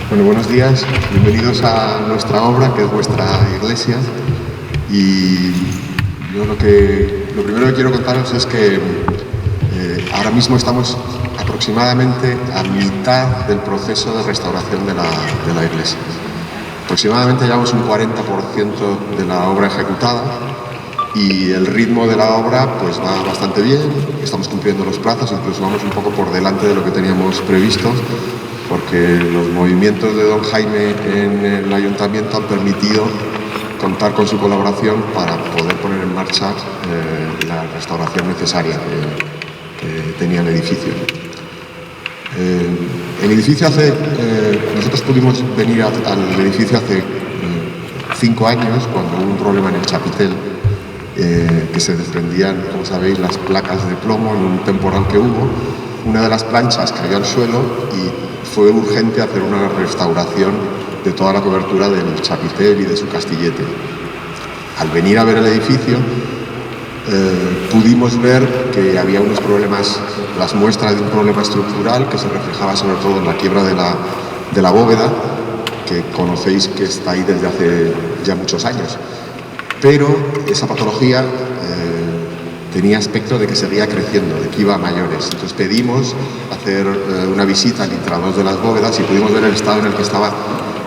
Bueno, buenos días, bienvenidos a nuestra obra, que es vuestra iglesia. Y yo lo primero que quiero contaros es que ahora mismo estamos aproximadamente a mitad del proceso de restauración de la iglesia. Aproximadamente llevamos un 40% de la obra ejecutada y el ritmo de la obra pues va bastante bien, estamos cumpliendo los plazos, incluso vamos un poco por delante de lo que teníamos previsto, porque los movimientos de don Jaime en el ayuntamiento han permitido contar con su colaboración para poder poner en marcha la restauración necesaria que tenía el edificio. El edificio nosotros pudimos venir al edificio hace 5 años, cuando hubo un problema en el chapitel, que se desprendían, como sabéis, las placas de plomo en un temporal que hubo. Una de las planchas cayó al suelo y fue urgente hacer una restauración de toda la cobertura del chapitel y de su castillete. Al venir a ver el edificio, pudimos ver que había unos problemas, las muestras de un problema estructural que se reflejaba sobre todo en la quiebra de la bóveda, que conocéis que está ahí desde hace ya muchos años. Pero esa patología tenía aspecto de que seguía creciendo, de que iba a mayores. Entonces pedimos hacer una visita al intradós de las bóvedas y pudimos ver el estado en el que estaba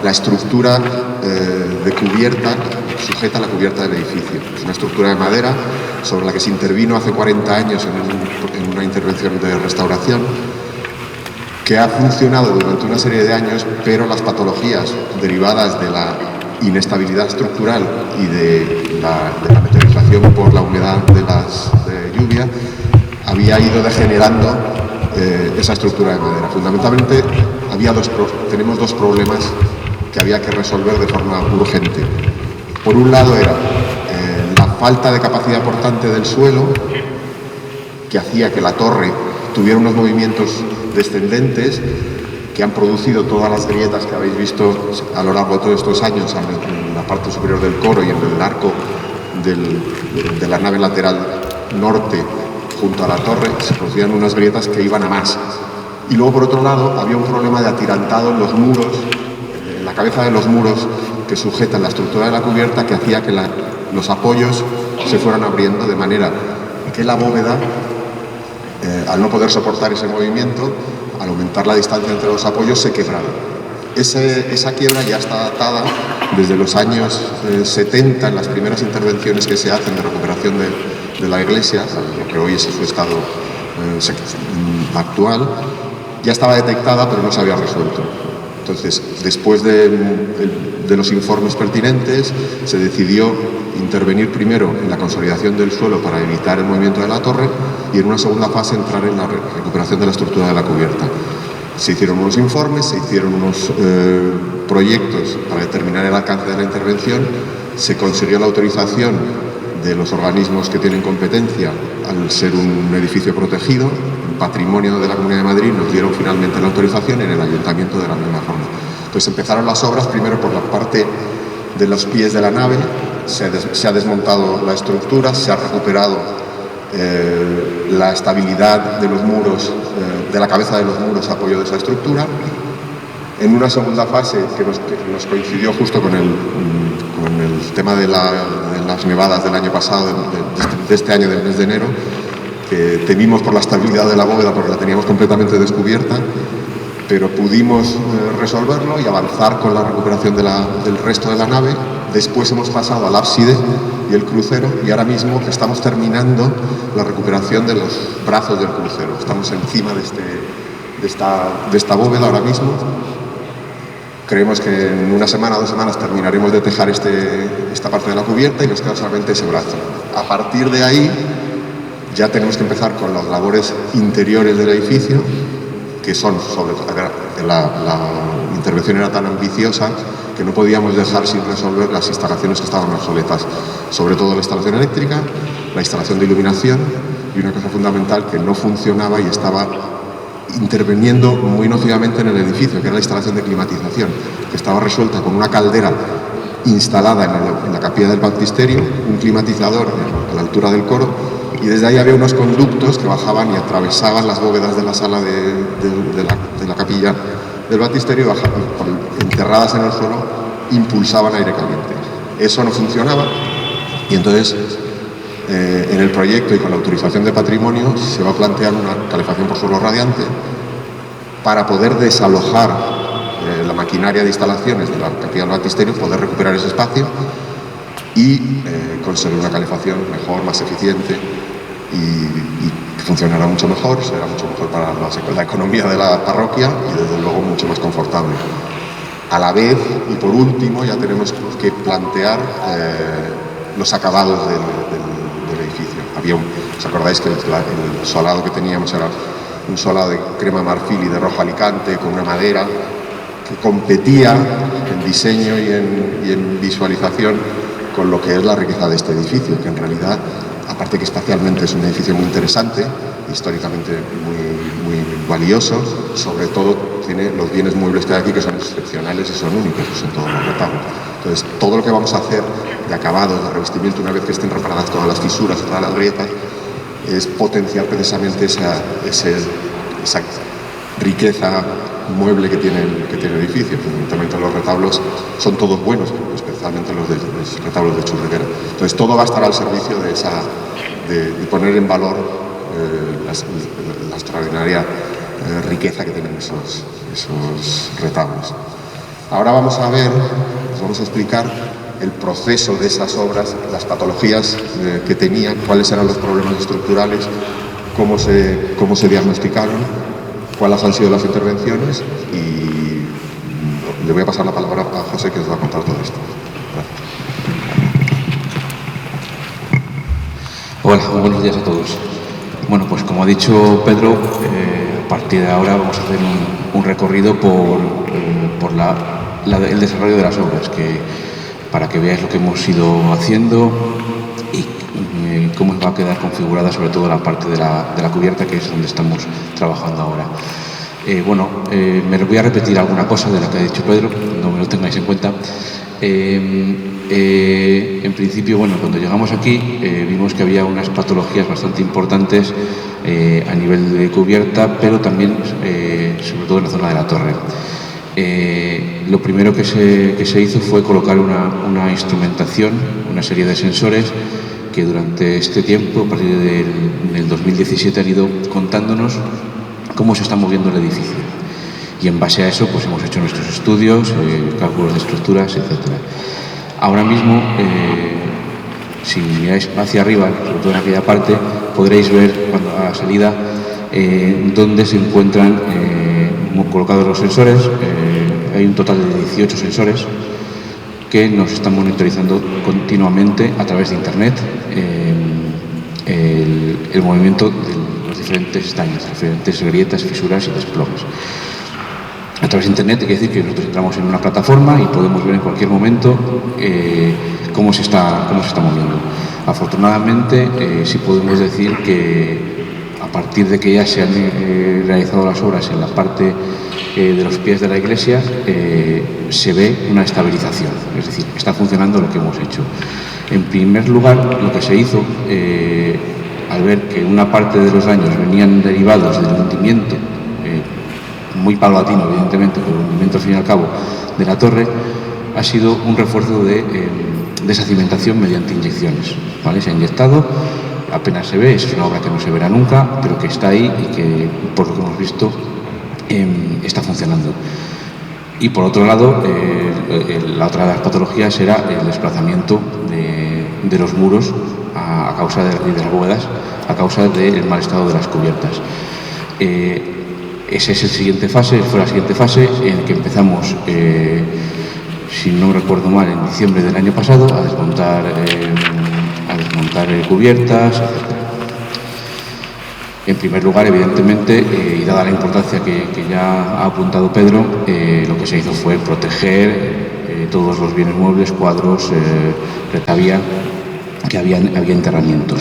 la estructura de cubierta, sujeta a la cubierta del edificio. Es una estructura de madera sobre la que se intervino hace 40 años en una intervención de restauración, que ha funcionado durante una serie de años, pero las patologías derivadas de la inestabilidad estructural y de la meteorización por la humedad de lluvia había ido degenerando esa estructura de madera. Fundamentalmente tenemos dos problemas que había que resolver de forma urgente. Por un lado era la falta de capacidad portante del suelo, que hacía que la torre tuviera unos movimientos descendentes que han producido todas las grietas que habéis visto a lo largo de todos estos años en la parte superior del coro y en el arco de la nave lateral norte junto a la torre. Se producían unas grietas que iban a más. Y luego, por otro lado, había un problema de atirantado en los muros, en la cabeza de los muros que sujetan la estructura de la cubierta, que hacía que los apoyos se fueran abriendo, de manera que la bóveda, al no poder soportar ese movimiento, al aumentar la distancia entre los apoyos, se quebraba. Esa quiebra ya está datada desde los años 70, en las primeras intervenciones que se hacen de recuperación de la iglesia, lo que hoy es su estado actual. Ya estaba detectada, pero no se había resuelto. Entonces, después de los informes pertinentes, se decidió intervenir primero en la consolidación del suelo para evitar el movimiento de la torre y en una segunda fase entrar en la recuperación de la estructura de la cubierta. Se hicieron unos informes, se hicieron unos proyectos para determinar el alcance de la intervención, se consiguió la autorización de los organismos que tienen competencia al ser un edificio protegido, un patrimonio de la Comunidad de Madrid. Nos dieron finalmente la autorización en el ayuntamiento de la misma forma. Entonces empezaron las obras primero por la parte de los pies de la nave, se ha desmontado la estructura, se ha recuperado la estabilidad de los muros, de la cabeza de los muros a apoyo de esa estructura. En una segunda fase que nos coincidió justo con el tema de las nevadas del año pasado, de este año, del mes de enero, que temimos por la estabilidad de la bóveda porque la teníamos completamente descubierta, pero pudimos resolverlo y avanzar con la recuperación del resto de la nave. Después hemos pasado al ábside y el crucero, y ahora mismo estamos terminando la recuperación de los brazos del crucero. Estamos encima de esta bóveda ahora mismo. Creemos que en una semana o 2 semanas terminaremos de tejar esta parte de la cubierta y nos queda solamente ese brazo. A partir de ahí ya tenemos que empezar con las labores interiores del edificio, que son sobre todo, la intervención era tan ambiciosa que no podíamos dejar sin resolver las instalaciones que estaban obsoletas, sobre todo la instalación eléctrica, la instalación de iluminación y una cosa fundamental que no funcionaba y estaba interviniendo muy nocivamente en el edificio, que era la instalación de climatización, que estaba resuelta con una caldera instalada en la capilla del baptisterio, un climatizador a la altura del coro, y desde ahí había unos conductos que bajaban y atravesaban las bóvedas de la sala de la capilla del baptisterio, enterradas en el suelo, impulsaban aire caliente. Eso no funcionaba y entonces en el proyecto y con la autorización de patrimonio se va a plantear una calefacción por suelo radiante para poder desalojar la maquinaria de instalaciones de la capilla del baptisterio, poder recuperar ese espacio y conseguir una calefacción mejor, más eficiente y funcionará mucho mejor, será mucho mejor para la economía de la parroquia y desde luego mucho más confortable. A la vez, y por último, ya tenemos que plantear los acabados del edificio. ¿Os acordáis que el solado que teníamos era un solado de crema marfil y de rojo alicante con una madera que competía en diseño y en visualización con lo que es la riqueza de este edificio, que en realidad, aparte que espacialmente es un edificio muy interesante, históricamente muy valioso, sobre todo tiene los bienes muebles que hay aquí que son excepcionales y son únicos, son todos los retablos. Entonces, todo lo que vamos a hacer de acabados, de revestimiento, una vez que estén reparadas todas las fisuras y todas las grietas, es potenciar precisamente esa riqueza mueble que tiene el edificio. Fundamentalmente los retablos son todos buenos, especialmente los retablos de Churriguera. Entonces todo va a estar al servicio de poner en valor la extraordinaria riqueza que tienen esos retablos. Ahora vamos a explicar el proceso de esas obras, las patologías que tenían, cuáles eran los problemas estructurales, cómo se diagnosticaron, cuáles han sido las intervenciones y le voy a pasar la palabra a José, que os va a contar todo esto. Gracias. Hola, buenos días a todos. Bueno, pues como ha dicho Pedro, a partir de ahora vamos a hacer un recorrido por el desarrollo de las obras, para que veáis lo que hemos ido haciendo y cómo va a quedar configurada sobre todo la parte de la cubierta, que es donde estamos trabajando ahora. Me voy a repetir alguna cosa de la que ha dicho Pedro, no me lo tengáis en cuenta. En principio, cuando llegamos aquí vimos que había unas patologías bastante importantes a nivel de cubierta, pero también sobre todo en la zona de la torre. Lo primero que se hizo fue colocar una instrumentación, una serie de sensores que durante este tiempo, a partir del 2017, han ido contándonos cómo se está moviendo el edificio. Y en base a eso pues hemos hecho nuestros estudios, cálculos de estructuras, etc. Ahora mismo, si miráis hacia arriba, sobre todo en aquella parte, podréis ver a la salida dónde se encuentran colocados los sensores. Hay un total de 18 sensores que nos están monitorizando continuamente a través de Internet el movimiento de los diferentes daños, diferentes grietas, fisuras y desplomes. A través de Internet quiere decir que nosotros entramos en una plataforma y podemos ver en cualquier momento cómo se está moviendo. Afortunadamente, sí podemos decir que a partir de que ya se han realizado las obras en la parte de los pies de la iglesia, se ve una estabilización, es decir, está funcionando lo que hemos hecho. En primer lugar, lo que se hizo, al ver que una parte de los daños venían derivados del hundimiento, muy paulatino evidentemente, pero el hundimiento al fin y al cabo de la torre, ha sido un refuerzo de esa cimentación mediante inyecciones, ¿vale? Se ha inyectado, apenas se ve, es una obra que no se verá nunca, pero que está ahí y que, por lo que hemos visto, está funcionando. Y por otro lado, la otra de las patologías era el desplazamiento de los muros a causa de las bóvedas, a causa del mal estado de las cubiertas. Esa es fue la siguiente fase en la que empezamos, si no recuerdo mal, en diciembre del año pasado, a desmontar cubiertas, etc. En primer lugar, evidentemente, y dada la importancia que ya ha apuntado Pedro, lo que se hizo fue proteger todos los bienes muebles, cuadros, retabía, que había enterramientos.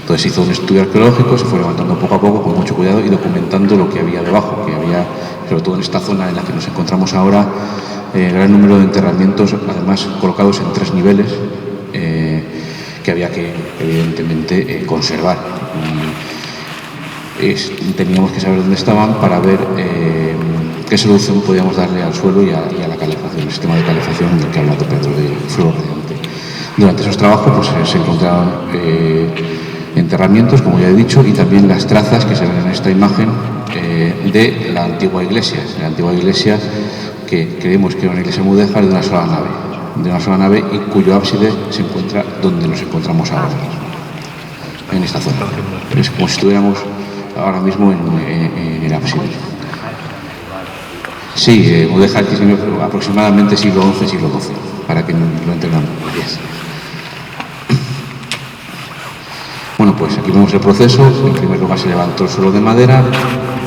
Entonces se hizo un estudio arqueológico, se fue levantando poco a poco con mucho cuidado y documentando lo que había debajo, que había, sobre todo en esta zona en la que nos encontramos ahora, gran número de enterramientos, además colocados en 3 niveles, que había que evidentemente conservar. Teníamos que saber dónde estaban para ver qué qué solución podíamos darle al suelo y a la calefacción, el sistema de calefacción del que ha hablado Pedro, de fluor radiante. Durante esos trabajos pues, se encontraron enterramientos, como ya he dicho, y también las trazas que se ven en esta imagen de la antigua iglesia. La antigua iglesia que creemos que era una iglesia mudéjar de una sola nave y cuyo ábside se encuentra donde nos encontramos ahora mismo, en esta zona. Es como si estuviéramos ahora mismo en el ábside. Sí, mudéjar aproximadamente siglo XI, siglo XII, para que lo entendamos. Bueno, pues aquí vemos el proceso. En primer lugar se levantó el suelo de madera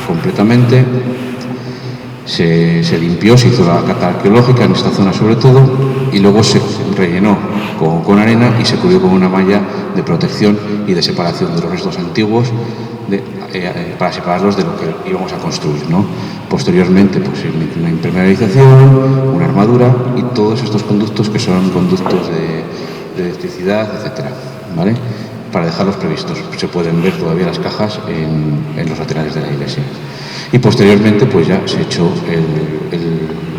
completamente, se limpió, se hizo la cata arqueológica en esta zona sobre todo, y luego se rellenó con arena y se cubrió con una malla de protección y de separación de los restos antiguos para separarlos de lo que íbamos a construir, ¿no? Posteriormente, pues una impermeabilización, una armadura y todos estos conductos que son conductos de electricidad, etcétera, ¿vale? Para dejarlos previstos. Se pueden ver todavía las cajas en los laterales de la iglesia. Y posteriormente pues ya se echó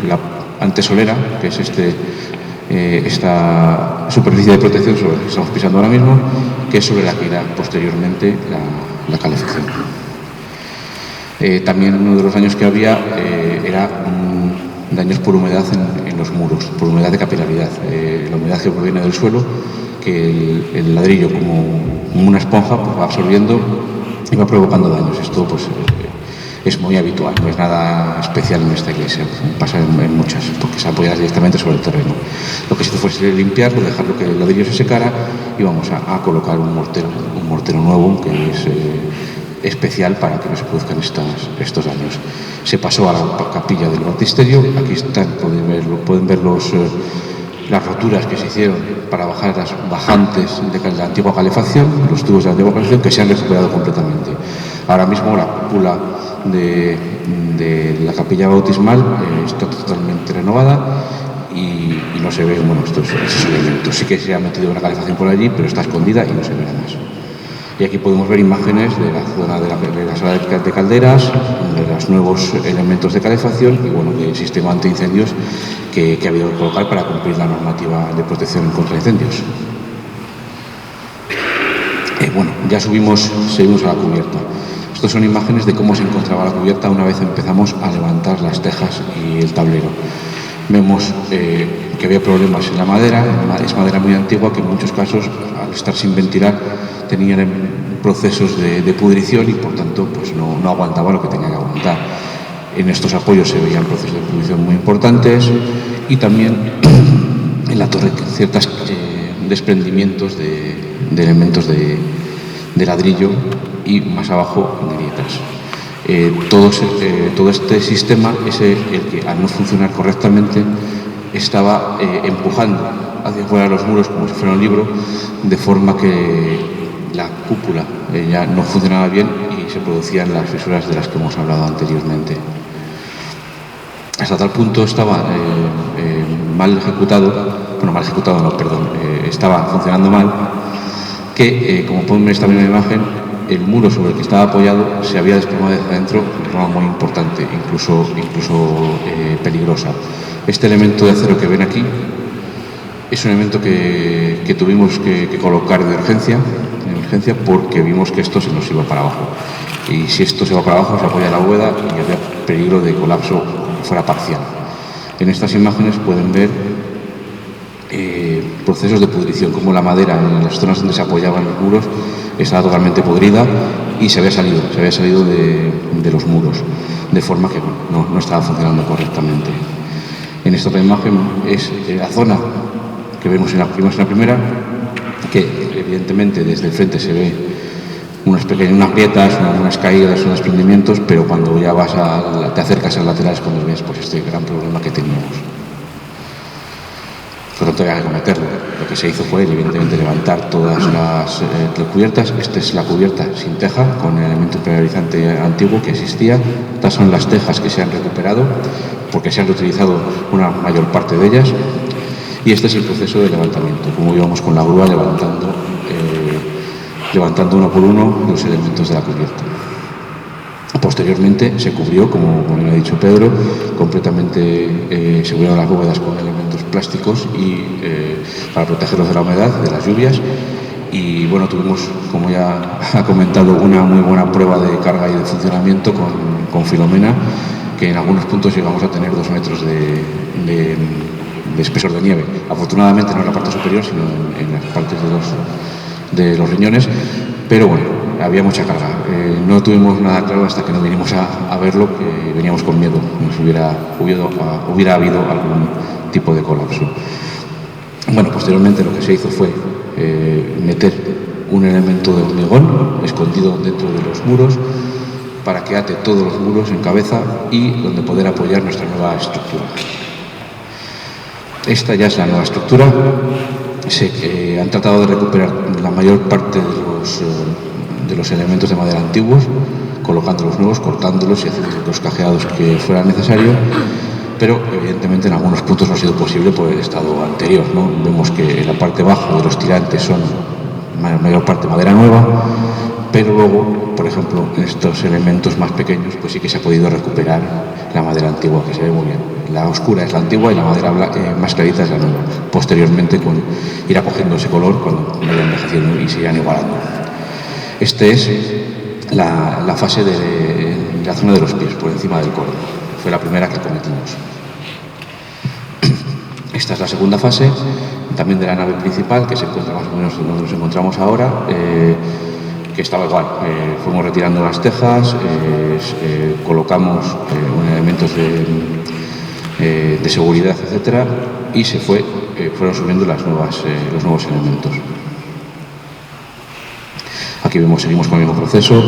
la antesolera, que es esta superficie de protección sobre la que estamos pisando ahora mismo, que es sobre la que irá posteriormente la calefacción. También uno de los daños que había era daños por humedad en los muros, por humedad de capilaridad. La humedad que proviene del suelo, que el ladrillo como una esponja pues, va absorbiendo y va provocando daños. Esto pues es muy habitual, no es nada especial en esta iglesia, pasa en muchas, porque se apoya directamente sobre el terreno. Lo que se hizo fue limpiarlo, dejarlo que el ladrillo se secara y vamos a colocar un mortero nuevo que es especial para que no se produzcan estos daños. Se pasó a la capilla del baptisterio. Aquí están, pueden ver las roturas que se hicieron para bajar las bajantes de la antigua calefacción, los tubos de la antigua calefacción que se han recuperado completamente. Ahora mismo la cúpula de la capilla bautismal está totalmente renovada y no se ven estos elementos. Sí que se ha metido una calefacción por allí, pero está escondida y no se ve nada más. Y aquí podemos ver imágenes de la zona de la sala de calderas, de los nuevos elementos de calefacción y del sistema antiincendios que ha habido que colocar para cumplir la normativa de protección contra incendios. Ya seguimos a la cubierta. Estas son imágenes de cómo se encontraba la cubierta una vez empezamos a levantar las tejas y el tablero. Vemos que había problemas en la madera, es madera muy antigua que en muchos casos, al estar sin ventilar, tenían procesos de pudrición y por tanto pues no aguantaba lo que tenía que aguantar. En estos apoyos se veían procesos de pudrición muy importantes y también en la torre ciertos desprendimientos de elementos de ladrillo y más abajo grietas. Todo este sistema es el que al no funcionar correctamente estaba empujando hacia afuera los muros como si fuera un libro, de forma que la cúpula ya no funcionaba bien y se producían las fisuras de las que hemos hablado anteriormente. Hasta tal punto estaba estaba funcionando mal que, como pueden ver en esta misma imagen, el muro sobre el que estaba apoyado se había desplomado desde adentro de forma muy importante, incluso peligrosa. Este elemento de acero que ven aquí es un elemento que tuvimos que colocar de emergencia porque vimos que esto se nos iba para abajo. Y si esto se va para abajo, se apoya la bóveda y había peligro de colapso fuera parcial. En estas imágenes pueden ver procesos de pudrición, como la madera en las zonas donde se apoyaban los muros estaba totalmente podrida y se había salido de los muros, de forma que no estaba funcionando correctamente. En esta otra imagen es la zona que vemos en la primera, que evidentemente desde el frente se ve unas grietas, unas caídas, unos desprendimientos, pero cuando ya te acercas a los laterales cuando ves pues este gran problema que teníamos. Por lo tanto, había que cometerlo. Lo que se hizo fue, evidentemente, levantar todas las cubiertas. Esta es la cubierta sin teja, con el elemento impermeabilizante antiguo que existía. Estas son las tejas que se han recuperado, porque se han reutilizado una mayor parte de ellas. Y este es el proceso de levantamiento, como íbamos con la grúa levantando uno por uno los elementos de la cubierta. Posteriormente se cubrió, como me ha dicho Pedro, completamente se cubrieron las bóvedas con elementos plásticos y para protegerlos de la humedad, de las lluvias. Y bueno, tuvimos, como ya ha comentado, una muy buena prueba de carga y de funcionamiento con Filomena, que en algunos puntos llegamos a tener 2 metros de espesor de nieve. Afortunadamente no en la parte superior, sino en las partes de los riñones, pero bueno, había mucha carga. No tuvimos nada claro hasta que no vinimos a verlo, que veníamos con miedo, nos hubiera habido algún tipo de colapso. Bueno, posteriormente lo que se hizo fue meter un elemento de hormigón escondido dentro de los muros para que ate todos los muros en cabeza y donde poder apoyar nuestra nueva estructura. Esta ya es la nueva estructura. Han tratado de recuperar la mayor parte de los elementos de madera antiguos, colocando los nuevos, cortándolos y haciendo los cajeados que fuera necesario, pero evidentemente en algunos puntos no ha sido posible por el estado anterior, ¿no? Vemos que en la parte baja de los tirantes son la mayor parte madera nueva, pero luego, por ejemplo, en estos elementos más pequeños, pues sí que se ha podido recuperar la madera antigua, que se ve muy bien. La oscura es la antigua y la madera más clarita es la nueva. Posteriormente irá cogiendo ese color cuando vaya envejeciendo y se irán igualando. Este es la fase de la zona de los pies, por encima del codo. Fue la primera que cometimos. Esta es la segunda fase, también de la nave principal, que se encuentra más o menos donde nos encontramos ahora, que estaba igual. Fuimos retirando las tejas, colocamos elementos de seguridad, etcétera, y fueron subiendo los nuevos elementos. Aquí seguimos con el mismo proceso.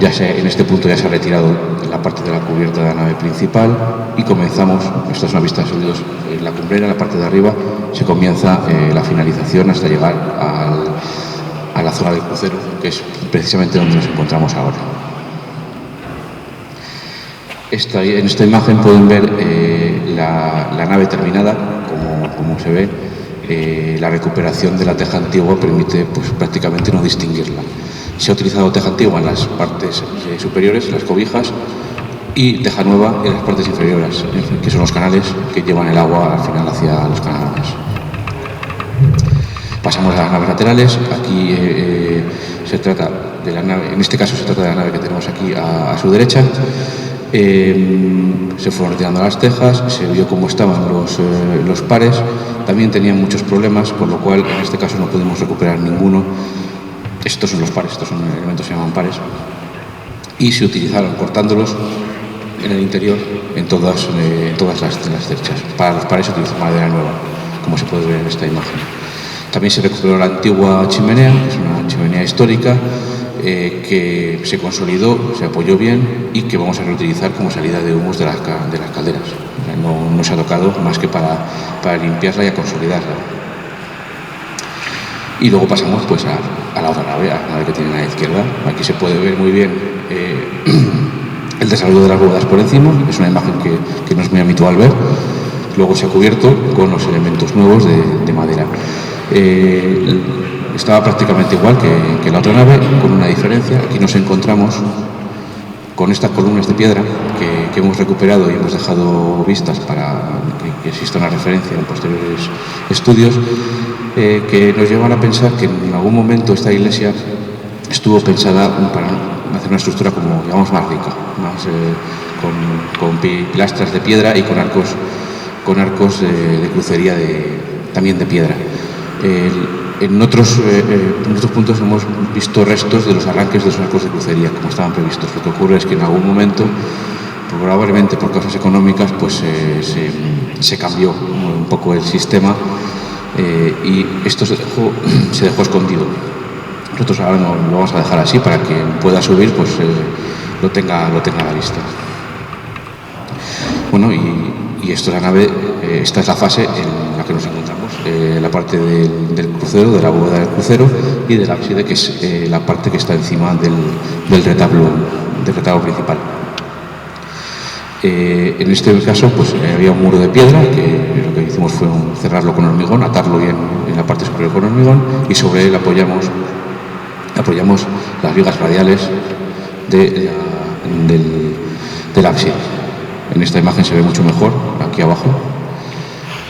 En este punto ya se ha retirado la parte de la cubierta de la nave principal y comenzamos, esta es una vista de sonidos, en la cumbrera, en la parte de arriba, se comienza la finalización hasta llegar a la zona del crucero, que es precisamente donde nos encontramos ahora. En esta imagen pueden ver la nave terminada, como se ve. La recuperación de la teja antigua permite pues, prácticamente no distinguirla. Se ha utilizado teja antigua en las partes superiores, las cobijas, y teja nueva en las partes inferiores, que son los canales que llevan el agua al final hacia los canales. Pasamos a las naves laterales. Aquí se trata de la nave, en este caso se trata de la nave que tenemos aquí a su derecha. Se fueron retirando las tejas, se vio cómo estaban los pares. También tenían muchos problemas, por lo cual en este caso no pudimos recuperar ninguno. Estos son los pares, estos son elementos que se llaman pares, y se utilizaron cortándolos en el interior en todas las cerchas. Para los pares se utilizó madera nueva, como se puede ver en esta imagen. También se recuperó la antigua chimenea, que es una chimenea histórica, que se consolidó, se apoyó bien y que vamos a reutilizar como salida de humos de las calderas. No se ha tocado más que para limpiarla y a consolidarla. Y luego pasamos pues a la otra nave, a la nave que tienen a la izquierda. Aquí se puede ver muy bien el desarrollo de las bóvedas por encima. Es una imagen que no es muy habitual ver. Luego se ha cubierto con los elementos nuevos de madera. Estaba prácticamente igual que la otra nave, con una diferencia. Aquí nos encontramos con estas columnas de piedra que hemos recuperado y hemos dejado vistas para que exista una referencia en posteriores estudios, que nos llevan a pensar que en algún momento esta iglesia estuvo pensada para hacer una estructura como, digamos, más rica, más, con pilastras de piedra y con arcos de crucería también de piedra. En otros puntos hemos visto restos de los arranques de los arcos de crucería, como estaban previstos. Lo que ocurre es que en algún momento, probablemente por causas económicas, pues se cambió un poco el sistema y esto se dejó escondido. Nosotros ahora lo vamos a dejar así para que pueda subir, pues lo tenga a la vista. Bueno, y esto es la nave, esta es la fase en la que nos encontramos, la parte del crucero, de la bóveda del crucero, y del ábside, que es la parte que está encima del retablo principal. En este caso pues había un muro de piedra que lo que hicimos fue cerrarlo con hormigón, atarlo bien en la parte superior con hormigón, y sobre él apoyamos las vigas radiales de del ábside. En esta imagen se ve mucho mejor, aquí abajo,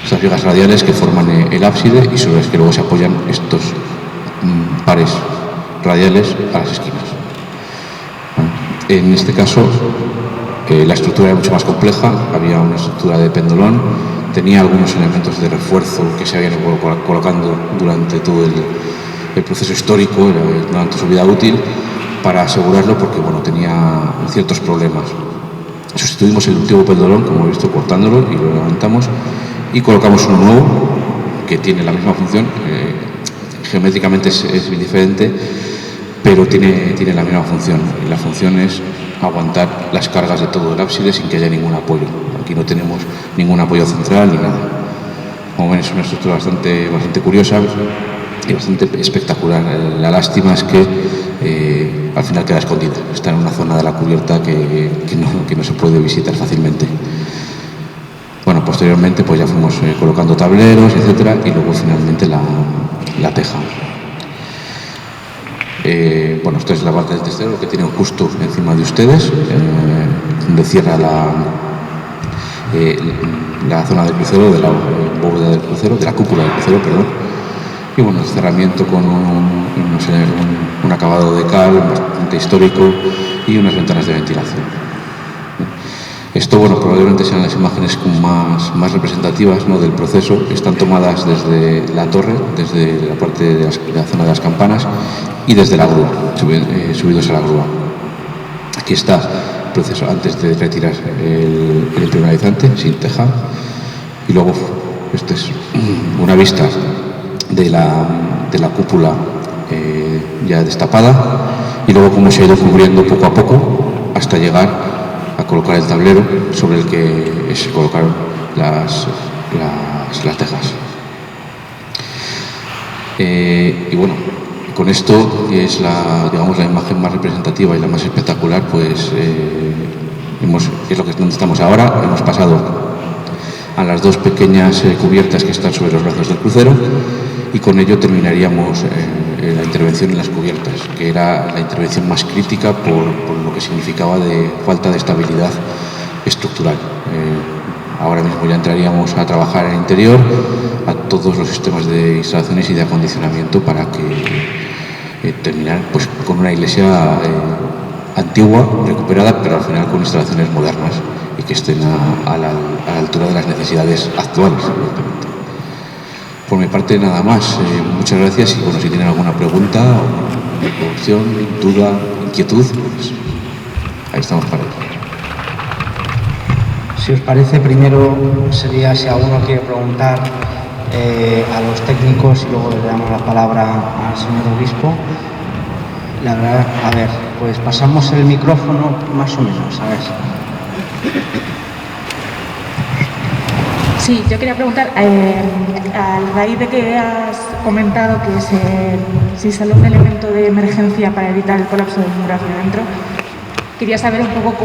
estas vigas radiales que forman el ábside y sobre las que luego se apoyan estos pares radiales a las esquinas. En este caso, la estructura era mucho más compleja, había una estructura de pendolón, tenía algunos elementos de refuerzo que se habían ido colocando durante todo el proceso histórico, durante su vida útil, para asegurarlo, porque bueno, tenía ciertos problemas. Sustituimos el antiguo pendolón, como he visto, cortándolo y lo levantamos, y colocamos uno nuevo que tiene la misma función, geométricamente es diferente, pero tiene la misma función, y la función es aguantar las cargas de todo el ábside sin que haya ningún apoyo. Aquí no tenemos ningún apoyo central ni nada. Como ven, es una estructura bastante curiosa y bastante espectacular. La lástima es que al final queda escondida, está en una zona de la cubierta que no se puede visitar fácilmente. Bueno, posteriormente pues ya fuimos colocando tableros, etcétera, y luego finalmente la teja. Bueno, esta es la parte del testero que tienen justo encima de ustedes, donde cierra la zona del crucero, de la bóveda del crucero, de la cúpula del crucero, perdón. Y bueno, el cerramiento con un acabado de cal bastante histórico y unas ventanas de ventilación. Esto, bueno, probablemente sean las imágenes más representativas, ¿no?, del proceso. Están tomadas desde la torre, desde la parte de la zona de las campanas y desde la grúa, subidos a la grúa. Aquí está el proceso antes de retirar el impermeabilizante sin teja. Y luego, esta es una vista de la cúpula ya destapada, y luego cómo se ha ido cubriendo poco a poco hasta llegar a colocar el tablero sobre el que se colocaron las tejas. Y bueno, con esto, que es la imagen más representativa y la más espectacular, pues es donde estamos ahora. Hemos pasado a las dos pequeñas cubiertas que están sobre los brazos del crucero, y con ello terminaríamos la intervención en las cubiertas, que era la intervención más crítica por lo que significaba de falta de estabilidad estructural. Ahora mismo ya entraríamos a trabajar en el interior, a todos los sistemas de instalaciones y de acondicionamiento, para que terminar pues con una iglesia antigua, recuperada, pero al final con instalaciones modernas y que estén a la altura de las necesidades actuales. Por mi parte, nada más. Muchas gracias, y bueno, si tienen alguna pregunta, introducción, duda, inquietud, pues ahí estamos para ello. Si os parece, primero sería si alguno quiere preguntar a los técnicos, y luego le damos la palabra al señor obispo. La verdad, a ver, pues pasamos el micrófono más o menos, a ver. Sí, yo quería preguntar, a raíz de que has comentado que si sale un elemento de emergencia para evitar el colapso del muro hacia adentro, quería saber un poco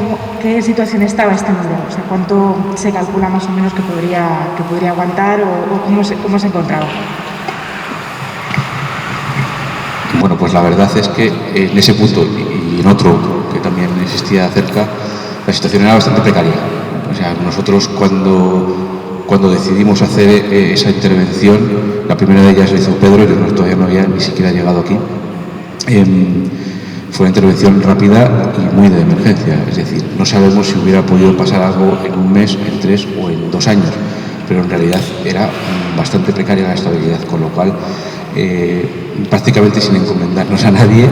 qué situación estaba este muro, o sea, cuánto se calcula más o menos que podría aguantar, o cómo se encontraba. Bueno, pues la verdad es que en ese punto y en otro que también existía cerca, la situación era bastante precaria. O sea, nosotros cuando decidimos hacer esa intervención, la primera de ellas la hizo Pedro, y todavía no había ni siquiera llegado aquí. Fue una intervención rápida y muy de emergencia, es decir, no sabemos si hubiera podido pasar algo en un mes, en 3 o en 2 años, pero en realidad era bastante precaria la estabilidad, con lo cual prácticamente sin encomendarnos a nadie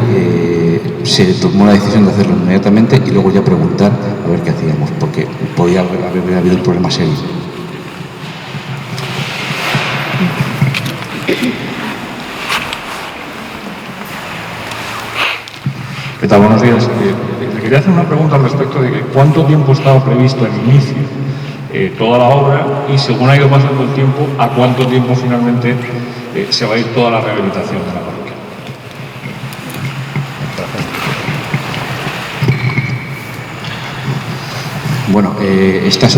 se tomó la decisión de hacerlo inmediatamente, y luego ya preguntar a ver qué hacíamos, porque podía haber habido un problema serio. ¿Qué tal? Buenos días. Le quería hacer una pregunta al respecto de cuánto tiempo estaba previsto el inicio toda la obra, y según ha ido pasando el tiempo, a cuánto tiempo finalmente se va a ir toda la rehabilitación de la parroquia. Bueno, las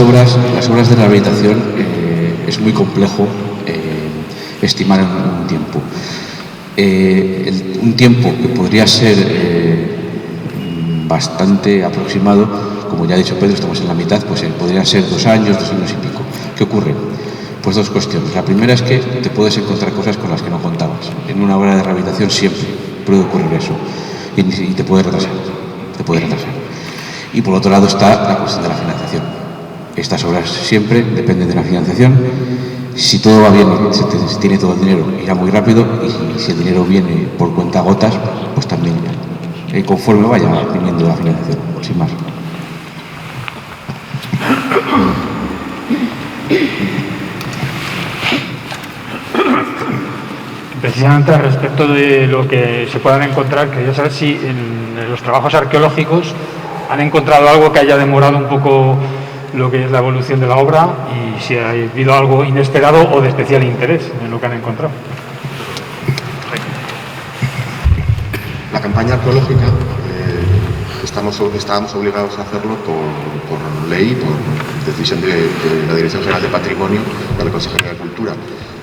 obras de rehabilitación, es muy complejo estimar un tiempo. Un tiempo que podría ser bastante aproximado. Como ya ha dicho Pedro, estamos en la mitad, pues podría ser 2 años, 2 años y pico. ¿Qué ocurre? Pues 2 cuestiones. La primera es que te puedes encontrar cosas con las que no contabas. En una obra de rehabilitación siempre puede ocurrir eso y te puede retrasar. Y por otro lado está la cuestión de la financiación. Estas obras siempre dependen de la financiación. Si todo va bien, se tiene todo el dinero, irá muy rápido, y si el dinero viene por cuentagotas, pues también conforme vaya viniendo la financiación, sin más. Precisamente al respecto de lo que se puedan encontrar, quería saber si en los trabajos arqueológicos han encontrado algo que haya demorado un poco lo que es la evolución de la obra, y si ha habido algo inesperado o de especial interés en lo que han encontrado. La campaña arqueológica estábamos obligados a hacerlo por ley, por decisión de la Dirección General de Patrimonio de la Consejería de Cultura,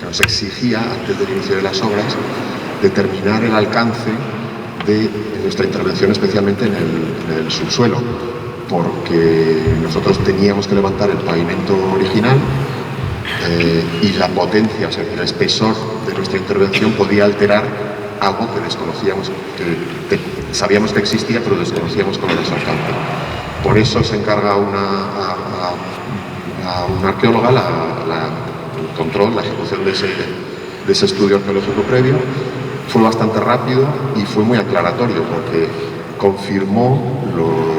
que nos exigía, antes del inicio de las obras, determinar el alcance de nuestra intervención, especialmente en el subsuelo, porque nosotros teníamos que levantar el pavimento original y la potencia, o sea, el espesor de nuestra intervención podía alterar algo que desconocíamos, que sabíamos que existía, pero desconocíamos cómo era su alcance. Por eso se encarga a una arqueóloga el control, la ejecución de ese estudio arqueológico previo. Fue bastante rápido y fue muy aclaratorio, porque confirmó lo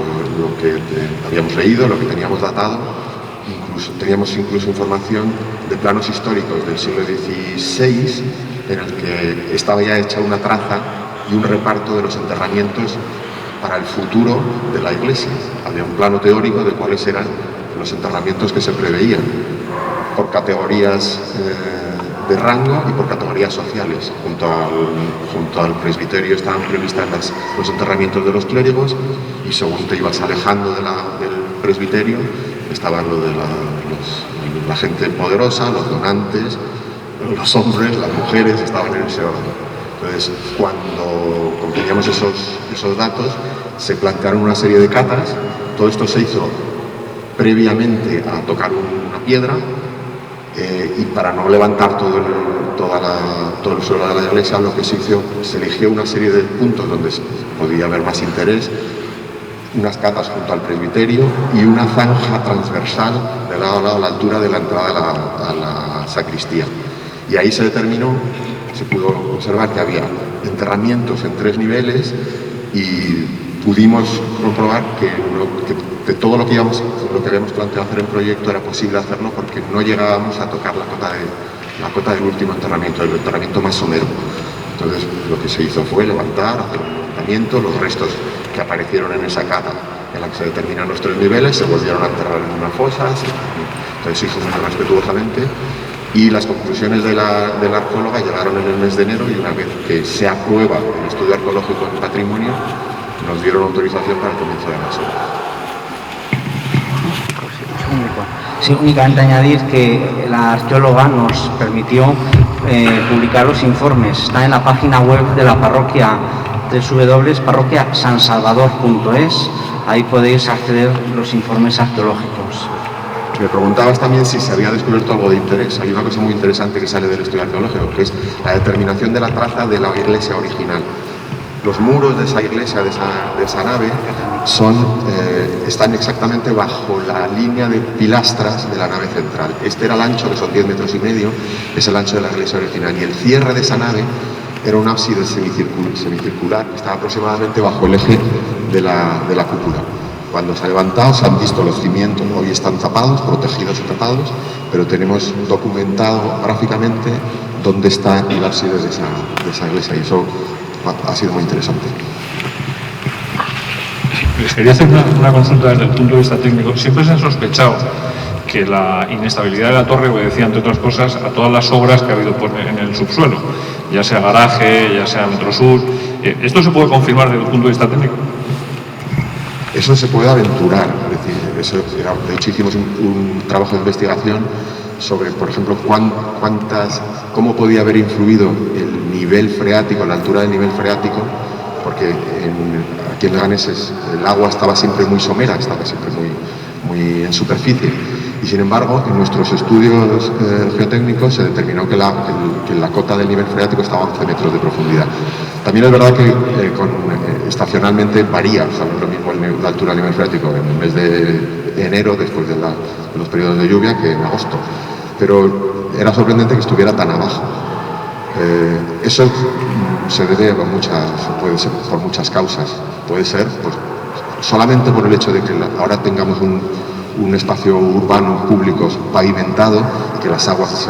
que habíamos leído, lo que teníamos datado. Teníamos incluso información de planos históricos del siglo XVI, en el que estaba ya hecha una traza y un reparto de los enterramientos para el futuro de la iglesia. Había un plano teórico de cuáles eran los enterramientos que se preveían, por categorías de rango y por categorías sociales. Junto al presbiterio estaban previstas los enterramientos de los clérigos, y según te ibas alejando del presbiterio estaban lo de la gente poderosa, los donantes, los hombres, las mujeres, estaban en ese orden. Entonces, cuando teníamos esos datos, se plantearon una serie de catas. Todo esto se hizo previamente a tocar una piedra, y para no levantar todo el suelo de la iglesia, lo que se hizo, se eligió una serie de puntos donde podía haber más interés, unas catas junto al presbiterio y una zanja transversal de lado a lado a la altura de la entrada a la sacristía. Y ahí se determinó, se pudo observar que había enterramientos en 3 niveles, y pudimos comprobar que de todo lo que habíamos planteado hacer en proyecto era posible hacerlo, porque no llegábamos a tocar la cota del último enterramiento, el enterramiento más somero. Entonces lo que se hizo fue levantar, hacer un levantamiento, los restos que aparecieron en esa cata en la que se determinan los 3 niveles se volvieron a enterrar en una fosa. Entonces se hizo muy respetuosamente, y las conclusiones de la arqueóloga llegaron en el mes de enero, y una vez que se aprueba el estudio arqueológico en patrimonio, nos dieron autorización para el comienzo de las obras. Sí, únicamente añadir que la arqueóloga nos permitió publicar los informes. Está en la página web de la parroquia, www.parroquiasansalvador.es. Ahí podéis acceder a los informes arqueológicos. Me preguntabas también si se había descubierto algo de interés. Hay una cosa muy interesante que sale del estudio arqueológico, que es la determinación de la traza de la iglesia original. Los muros de esa iglesia, de esa nave, están exactamente bajo la línea de pilastras de la nave central. Este era el ancho, que son 10,5 metros, es el ancho de la iglesia original. Y el cierre de esa nave era un ábside semicircular, que estaba aproximadamente bajo el eje de la cúpula. Cuando se ha levantado, se han visto los cimientos, hoy están tapados, protegidos y tapados, pero tenemos documentado gráficamente dónde está el ábside de esa iglesia, y eso ha sido muy interesante. Les quería hacer una consulta desde el punto de vista técnico. Siempre se ha sospechado que la inestabilidad de la torre obedecía, entre otras cosas, a todas las obras que ha habido en el subsuelo, ya sea garaje, ya sea Metrosur. ¿Esto se puede confirmar desde el punto de vista técnico? Eso se puede aventurar, es decir, de hecho hicimos un trabajo de investigación sobre, por ejemplo, cómo podía haber influido el nivel freático, la altura del nivel freático, porque Aquí en Leganés el agua estaba siempre muy somera, estaba siempre muy en superficie. Y sin embargo, en nuestros estudios geotécnicos se determinó que la cota del nivel freático estaba a 11 metros de profundidad. También es verdad que estacionalmente varía, o sea, no es lo mismo la altura del nivel freático en el mes de enero, después de los periodos de lluvia, que en agosto. Pero era sorprendente que estuviera tan abajo. Eso se debe puede ser por muchas causas. Puede ser pues, solamente por el hecho de que ahora tengamos un espacio urbano público pavimentado y que las aguas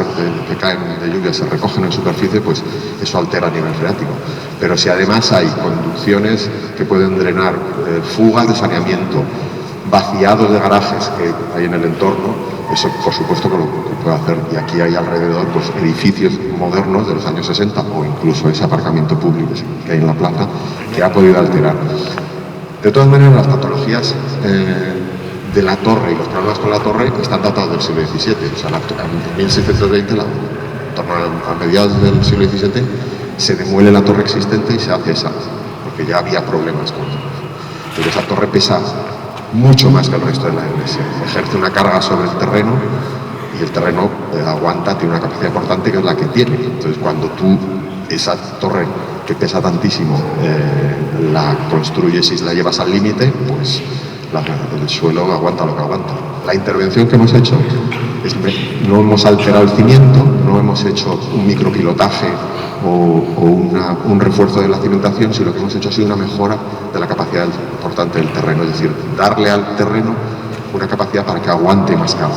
que caen de lluvia se recogen en superficie, pues eso altera el nivel freático. Pero si además hay conducciones que pueden drenar, fugas de saneamiento, vaciados de garajes que hay en el entorno, eso por supuesto que lo puede hacer. Y aquí hay alrededor pues, edificios modernos de los años 60 o incluso ese aparcamiento público que hay en la plaza que ha podido alterar. De todas maneras, las patologías de la torre y los problemas con la torre están datados del siglo XVII. O sea, en 1620, a mediados del siglo XVII, se demuele la torre existente y se hace esa, porque ya había problemas con ella. Pero esa torre pesa mucho más que el resto de la iglesia. Ejerce una carga sobre el terreno y el terreno aguanta, tiene una capacidad importante que es la que tiene. Entonces, cuando tú esa torre que pesa tantísimo la construyes y la llevas al límite, pues el suelo aguanta lo que aguanta. La intervención que hemos hecho es no hemos alterado el cimiento, no hemos hecho un micropilotaje o un refuerzo de la cimentación, sino que hemos hecho ha sido una mejora de la capacidad importante del terreno, es decir, darle al terreno una capacidad para que aguante más carga.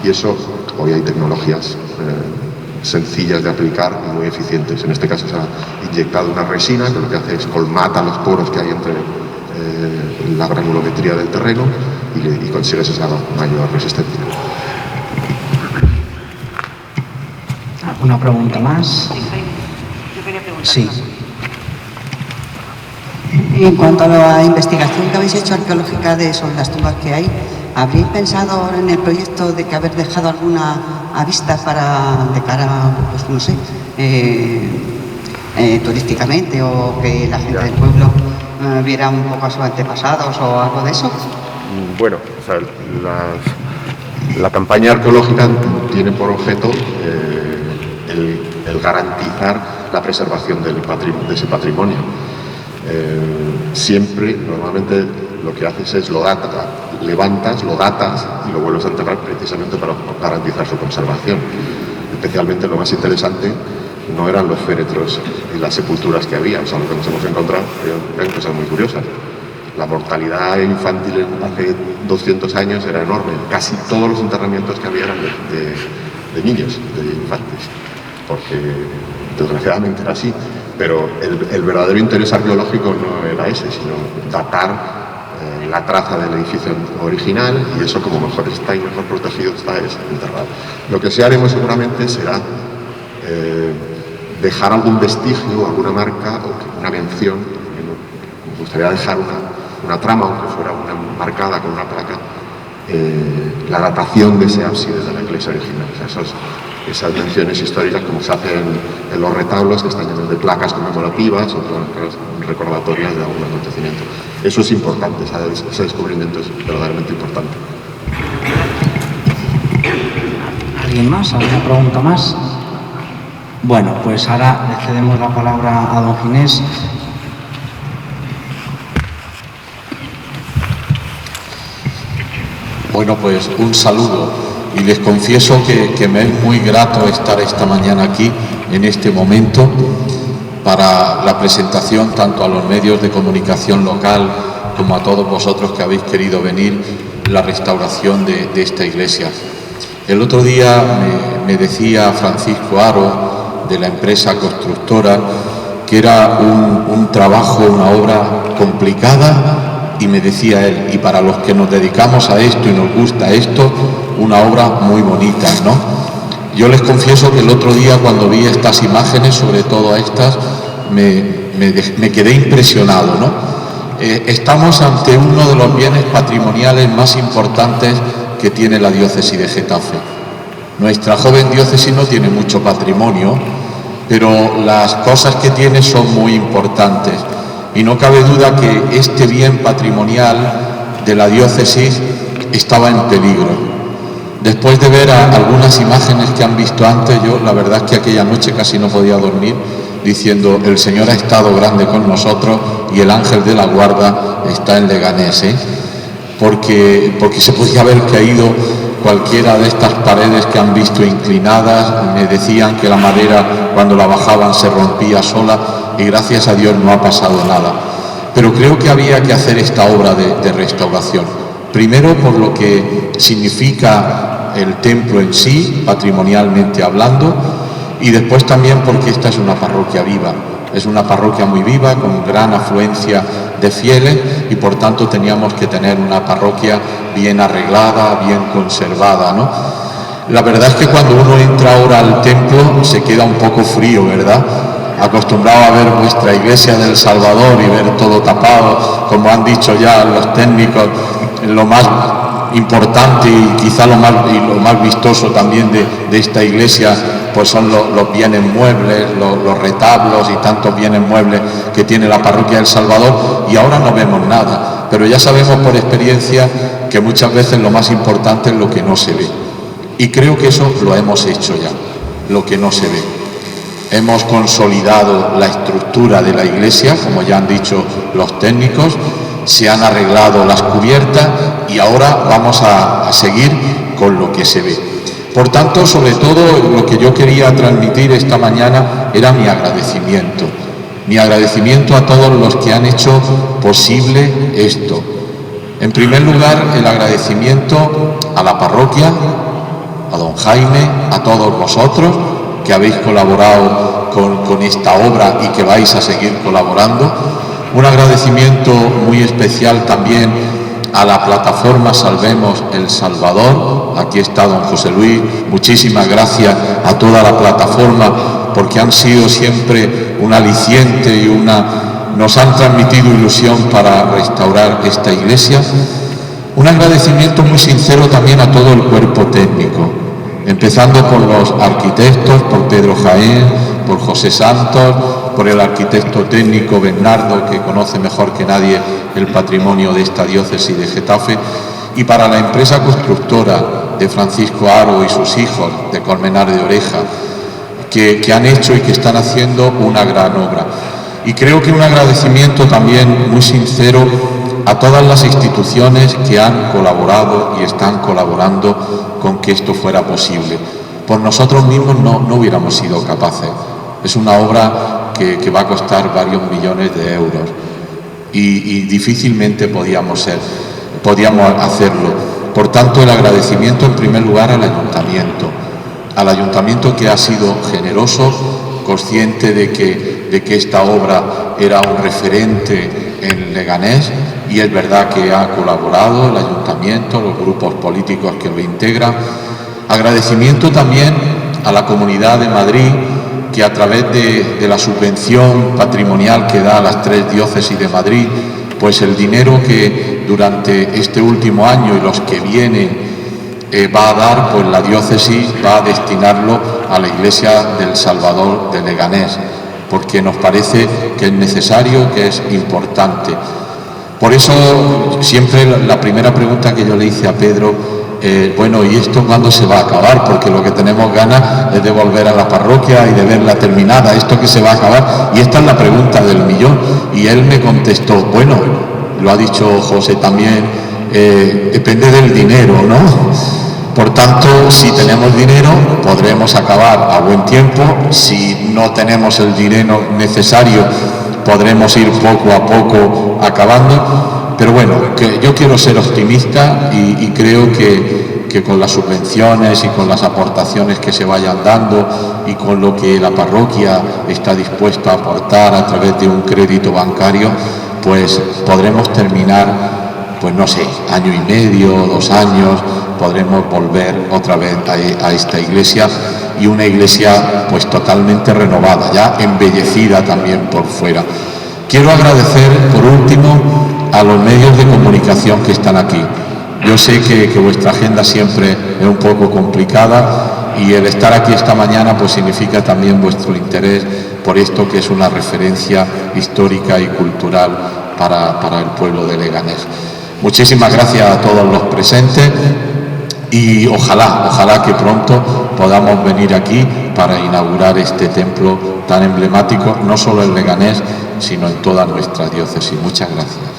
Y eso, hoy hay tecnologías sencillas de aplicar y muy eficientes. En este caso se ha inyectado una resina que lo que hace es colmata los poros que hay entre la granulometría del terreno y consigues esa mayor resistencia. ¿Alguna pregunta más? Yo quería preguntar. Sí. En cuanto a la investigación que habéis hecho arqueológica sobre las tumbas que hay, ¿habréis pensado en el proyecto de que haber dejado alguna a vista de cara, pues no sé, turísticamente, o que la gente del pueblo viera un poco a sus antepasados o algo de eso? Bueno, o sea, la campaña arqueológica tiene por objeto el garantizar la preservación de ese patrimonio. Siempre, normalmente, lo que haces es levantas, lo datas y lo vuelves a enterrar precisamente para garantizar su conservación. Especialmente lo más interesante no eran los féretros y las sepulturas que había, o sea, lo que nos hemos encontrado eran cosas muy curiosas. La mortalidad infantil hace 200 años era enorme. Casi todos los enterramientos que había eran de niños, de infantes, porque desgraciadamente era así. Pero el verdadero interés arqueológico no era ese, sino datar la traza del edificio original, y eso, como mejor está y mejor protegido está, es enterrado. Lo que sí haremos seguramente será dejar algún vestigio, alguna marca o una mención. Me gustaría dejar una trama, aunque fuera una marcada con una placa, la datación de ese ábside de la iglesia original. O sea, esas menciones históricas, como se hacen en los retablos, que están llenos de placas conmemorativas o placas recordatorias de algún acontecimiento. Eso es importante, ese descubrimiento es verdaderamente importante. ¿Alguien más? ¿Alguna pregunta más? Bueno, pues ahora le cedemos la palabra a don Ginés. Bueno, pues un saludo, y les confieso que me es muy grato estar esta mañana aquí, en este momento, para la presentación tanto a los medios de comunicación local como a todos vosotros que habéis querido venir, la restauración de esta iglesia. El otro día me decía Francisco Aro, de la empresa constructora, que era un trabajo, una obra complicada, y me decía él, y para los que nos dedicamos a esto y nos gusta esto, una obra muy bonita, ¿no? Yo les confieso que el otro día, cuando vi estas imágenes, sobre todo estas, me quedé impresionado, ¿no? Estamos ante uno de los bienes patrimoniales más importantes que tiene la diócesis de Getafe. Nuestra joven diócesis no tiene mucho patrimonio, pero las cosas que tiene son muy importantes. y no cabe duda que este bien patrimonial de la diócesis estaba en peligro. Después de ver algunas imágenes que han visto antes, yo la verdad es que aquella noche casi no podía dormir, diciendo: el Señor ha estado grande con nosotros y el ángel de la guarda está en Leganés, porque se podía haber caído cualquiera de estas paredes que han visto inclinadas. Me decían que la madera cuando la bajaban se rompía sola y gracias a Dios no ha pasado nada. Pero creo que había que hacer esta obra de restauración. Primero por lo que significa el templo en sí, patrimonialmente hablando, y después también porque esta es una parroquia viva. Es una parroquia muy viva, con gran afluencia de fieles, y por tanto teníamos que tener una parroquia bien arreglada, bien conservada, ¿no? La verdad es que cuando uno entra ahora al templo se queda un poco frío, ¿verdad? Acostumbrado a ver nuestra iglesia del Salvador y ver todo tapado, como han dicho ya los técnicos, lo más importante y quizá lo más vistoso también de esta iglesia pues son los bienes muebles, los retablos y tantos bienes muebles que tiene la parroquia del Salvador, y ahora no vemos nada, pero ya sabemos por experiencia que muchas veces lo más importante es lo que no se ve, y creo que eso lo hemos hecho ya, lo que no se ve. Hemos consolidado la estructura de la iglesia, como ya han dicho los técnicos, se han arreglado las cubiertas y ahora vamos a seguir con lo que se ve. Por tanto, sobre todo, lo que yo quería transmitir esta mañana era mi agradecimiento a todos los que han hecho posible esto. En primer lugar, el agradecimiento a la parroquia, a don Jaime, a todos vosotros que habéis colaborado con esta obra y que vais a seguir colaborando. Un agradecimiento muy especial también a la plataforma Salvemos El Salvador. Aquí está don José Luis. Muchísimas gracias a toda la plataforma, porque han sido siempre un aliciente y nos han transmitido ilusión para restaurar esta iglesia. Un agradecimiento muy sincero también a todo el cuerpo técnico, empezando por los arquitectos, por Pedro Jaén, por José Santos, por el arquitecto técnico Bernardo, que conoce mejor que nadie el patrimonio de esta diócesis de Getafe, y para la empresa constructora de Francisco Aro y sus hijos de Colmenar de Oreja, que han hecho y que están haciendo una gran obra. Y creo que un agradecimiento también muy sincero a todas las instituciones que han colaborado y están colaborando con que esto fuera posible. Por nosotros mismos no hubiéramos sido capaces. Es una obra que va a costar varios millones de euros y difícilmente podíamos hacerlo. Por tanto, el agradecimiento en primer lugar al ayuntamiento que ha sido generoso, consciente de que esta obra era un referente en Leganés, y es verdad que ha colaborado el ayuntamiento, los grupos políticos que lo integran. Agradecimiento también a la Comunidad de Madrid, que a través de la subvención patrimonial que da a las 3 diócesis de Madrid, pues el dinero que durante este último año y los que vienen va a dar, pues la diócesis va a destinarlo a la Iglesia del Salvador de Leganés, porque nos parece que es necesario, que es importante. Por eso siempre la primera pregunta que yo le hice a Pedro, bueno, ¿y esto cuándo se va a acabar? Porque lo que tenemos ganas es de volver a la parroquia y de verla terminada. ¿Esto que se va a acabar? Y esta es la pregunta del millón. Y él me contestó, bueno, lo ha dicho José también, depende del dinero, ¿no? Por tanto, si tenemos dinero, podremos acabar a buen tiempo. Si no tenemos el dinero necesario, podremos ir poco a poco acabando. Pero bueno, que yo quiero ser optimista y creo que con las subvenciones y con las aportaciones que se vayan dando y con lo que la parroquia está dispuesta a aportar a través de un crédito bancario, pues podremos terminar, pues no sé, año y medio, 2 años, podremos volver otra vez a esta iglesia, y una iglesia pues totalmente renovada, ya embellecida también por fuera. Quiero agradecer por último a los medios de comunicación que están aquí. Yo sé que vuestra agenda siempre es un poco complicada, y el estar aquí esta mañana pues significa también vuestro interés por esto que es una referencia histórica y cultural para el pueblo de Leganés. Muchísimas gracias a todos los presentes y ojalá que pronto podamos venir aquí para inaugurar este templo tan emblemático, no solo en Leganés, sino en toda nuestra diócesis. Muchas gracias.